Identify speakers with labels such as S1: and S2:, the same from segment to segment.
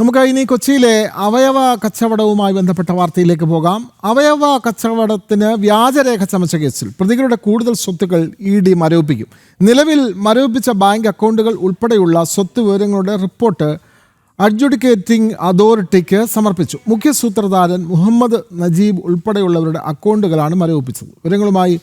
S1: നമുക്ക് ഇനി കൊച്ചിയിലെ അവയവ കച്ചവടവുമായി ബന്ധപ്പെട്ട വാർത്തയിലേക്ക് പോകാം. അവയവ കച്ചവടത്തിന് വ്യാജരേഖ ചമച്ച കേസിൽ പ്രതികളുടെ കൂടുതൽ സ്വത്തുക്കൾ ED മരവിപ്പിക്കും. നിലവിൽ മരവിപ്പിച്ച ബാങ്ക് അക്കൗണ്ടുകൾ ഉൾപ്പെടെയുള്ള സ്വത്ത് വിവരങ്ങളുടെ റിപ്പോർട്ട് അഡ്ജുഡിക്കേറ്റിംഗ് അതോറിറ്റിക്ക് സമർപ്പിച്ചു. മുഖ്യ സൂത്രധാരൻ മുഹമ്മദ് നജീബ് ഉൾപ്പെടെയുള്ളവരുടെ അക്കൗണ്ടുകളാണ് മരവിപ്പിച്ചത്. വിവരങ്ങളുമായി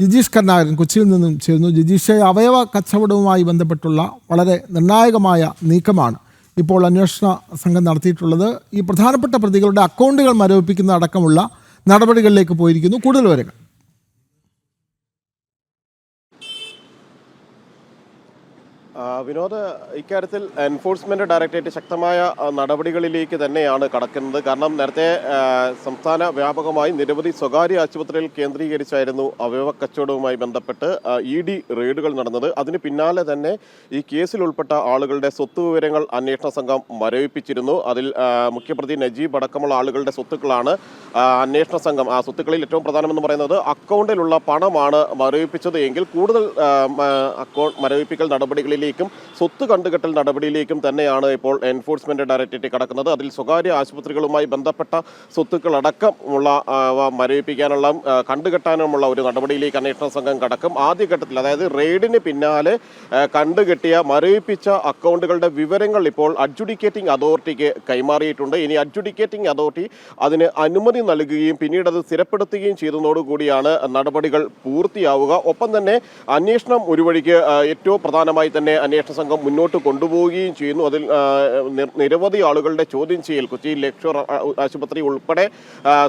S1: ജിജീഷ് കരുണാകരൻ കൊച്ചിയിൽ നിന്നും ചേരുന്നു. ജിജീഷെ, അവയവ കച്ചവടവുമായി ബന്ധപ്പെട്ടുള്ള വളരെ നിർണായകമായ നീക്കമാണ് ഇപ്പോൾ അന്വേഷണ സംഘം നടത്തിയിട്ടുള്ളത്. ഈ പ്രധാനപ്പെട്ട പ്രതികളുടെ അക്കൗണ്ടുകൾ മരവിപ്പിക്കുന്ന അടക്കമുള്ള നടപടികളിലേക്ക് പോയിരിക്കുന്നു. കൂടുതൽ വിവരങ്ങൾ.
S2: വിനോദ്, ഇക്കാര്യത്തിൽ എൻഫോഴ്സ്മെന്റ് ഡയറക്ടറേറ്റ് ശക്തമായ നടപടികളിലേക്ക് തന്നെയാണ് കടക്കുന്നത്. കാരണം നേരത്തെ സംസ്ഥാന വ്യാപകമായി നിരവധി സ്വകാര്യ ആശുപത്രികൾ കേന്ദ്രീകരിച്ചായിരുന്നു അവയവ കച്ചവടവുമായി ബന്ധപ്പെട്ട് ED റെയ്ഡുകൾ നടന്നത്. അതിന് പിന്നാലെ തന്നെ ഈ കേസിൽ ഉൾപ്പെട്ട ആളുകളുടെ സ്വത്ത് വിവരങ്ങൾ അന്വേഷണ സംഘം മരവിപ്പിച്ചിരുന്നു. അതിൽ മുഖ്യപ്രതി നജീബ് അടക്കമുള്ള ആളുകളുടെ സ്വത്തുക്കളാണ് അന്വേഷണ സംഘം. ആ സ്വത്തുക്കളിൽ ഏറ്റവും പ്രധാനമെന്ന് പറയുന്നത് അക്കൗണ്ടിലുള്ള പണമാണ് മരവിപ്പിച്ചത് എങ്കിൽ കൂടുതൽ മരവിപ്പിക്കൽ നടപടികളിലേക്ക് സ്വത്ത് കണ്ടുകെട്ടൽ നടപടിയിലേക്കും തന്നെയാണ് ഇപ്പോൾ എൻഫോഴ്സ്മെന്റ് ഡയറക്ടറേറ്റ് കടക്കുന്നത്. അതിൽ സ്വകാര്യ ആശുപത്രികളുമായി ബന്ധപ്പെട്ട സ്വത്തുക്കളടക്കമുള്ള മരവിപ്പിക്കാനുള്ള കണ്ടുകെട്ടാനുമുള്ള ഒരു നടപടിയിലേക്ക് അന്വേഷണ സംഘം കടക്കും. ആദ്യഘട്ടത്തിൽ, അതായത് റെയ്ഡിന് പിന്നാലെ കണ്ടുകെട്ടിയ മരവിപ്പിച്ച അക്കൗണ്ടുകളുടെ വിവരങ്ങൾ ഇപ്പോൾ അഡ്ജുഡിക്കേറ്റിംഗ് അതോറിറ്റിക്ക് കൈമാറിയിട്ടുണ്ട്. ഇനി അഡ്ജുഡിക്കേറ്റിംഗ് അതോറിറ്റി അതിന് അനുമതി നൽകുകയും പിന്നീട് അത് സ്ഥിരപ്പെടുത്തുകയും ചെയ്തതോടുകൂടിയാണ് നടപടികൾ പൂർത്തിയാവുക. ഒപ്പം തന്നെ അന്വേഷണം ഒരു വഴിക്ക് ഏറ്റവും പ്രധാനമായി തന്നെ അന്വേഷണ സംഘം മുന്നോട്ട് കൊണ്ടുപോവുകയും ചെയ്യുന്നു. അതിൽ നിരവധി ആളുകളുടെ ചോദ്യം ചെയ്യൽ, കൊച്ചി ലക്ഷർ ആശുപത്രി ഉൾപ്പെടെ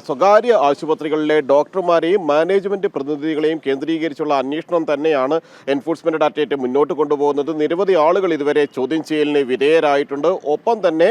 S2: സ്വകാര്യ ആശുപത്രികളിലെ ഡോക്ടർമാരെയും മാനേജ്മെന്റ് പ്രതിനിധികളെയും കേന്ദ്രീകരിച്ചുള്ള അന്വേഷണം തന്നെയാണ് എൻഫോഴ്സ്മെന്റ് ഡയറക്ടറേറ്റ് മുന്നോട്ട് കൊണ്ടുപോകുന്നത്. നിരവധി ആളുകൾ ഇതുവരെ ചോദ്യം ചെയ്യലിന് വിധേയരായിട്ടുണ്ട്. ഒപ്പം തന്നെ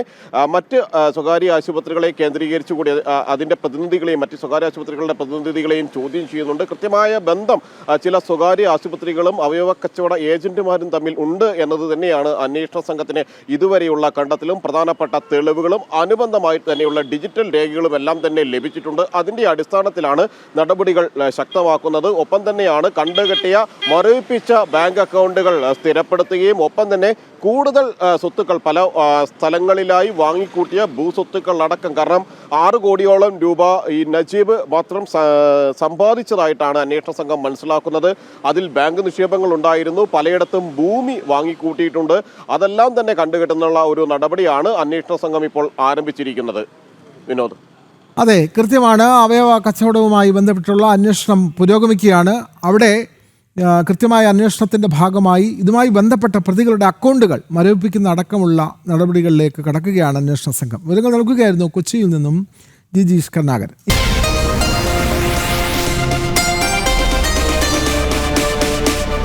S2: മറ്റ് സ്വകാര്യ ആശുപത്രികളെ കേന്ദ്രീകരിച്ചു കൂടി അതിന്റെ പ്രതിനിധികളെയും മറ്റ് സ്വകാര്യ ആശുപത്രികളുടെ പ്രതിനിധികളെയും ചോദ്യം ചെയ്യുന്നുണ്ട്. കൃത്യമായ ബന്ധം ചില സ്വകാര്യ ആശുപത്രികളും അവയവ കച്ചവട ഏജന്റുമാരും തമ്മിൽ ഉണ്ട് എന്നത് തന്നെയാണ് അന്വേഷണ സംഘത്തിന് ഇതുവരെയുള്ള കണ്ടെത്തലും പ്രധാനപ്പെട്ട തെളിവുകളും അനുബന്ധമായി തന്നെയുള്ള ഡിജിറ്റൽ രേഖകളും എല്ലാം തന്നെ ലഭിച്ചിട്ടുണ്ട്. അതിന്റെ അടിസ്ഥാനത്തിലാണ് നടപടികൾ ശക്തമാക്കുന്നത്. ഒപ്പം തന്നെയാണ് കണ്ടുകെട്ടിയ മരവിപ്പിച്ച ബാങ്ക് അക്കൗണ്ടുകൾ സ്ഥിരപ്പെടുത്തുകയും ഒപ്പം തന്നെ കൂടുതൽ സ്വത്തുക്കൾ പല സ്ഥലങ്ങളിലായി വാങ്ങിക്കൂട്ടിയ ഭൂസ്വത്തുക്കൾ അടക്കം, കാരണം 6 കോടിയോളം രൂപ ഈ നജീബ് മാത്രം സമ്പാദിച്ചതായിട്ടാണ് അന്വേഷണ സംഘം മനസ്സിലാക്കുന്നത്. അതിൽ ബാങ്ക് നിക്ഷേപങ്ങൾ ഉണ്ടായിരുന്നു, പലയിടത്തും ഭൂമി വാങ്ങിക്കൂട്ടിയിട്ടുണ്ട്. അതെല്ലാം തന്നെ കണ്ടുകെട്ടുന്നുള്ള ഒരു നടപടിയാണ് അന്വേഷണ സംഘം ഇപ്പോൾ ആരംഭിച്ചിരിക്കുന്നത്. വിനോദ്,
S1: അതെ, കൃത്യമാണ്. അവയവ കച്ചവടവുമായി ബന്ധപ്പെട്ടുള്ള അന്വേഷണം പുരോഗമിക്കുകയാണ്. അവിടെ കൃത്യമായ അന്വേഷണത്തിൻ്റെ ഭാഗമായി ഇതുമായി ബന്ധപ്പെട്ട പ്രതികളുടെ അക്കൗണ്ടുകൾ മരവിപ്പിക്കുന്ന അടക്കമുള്ള നടപടികളിലേക്ക് കടക്കുകയാണ് അന്വേഷണ സംഘം. വിവരങ്ങൾ നൽകുകയായിരുന്നു കൊച്ചിയിൽ നിന്നും ജിജീഷ് കരുണാകരൻ.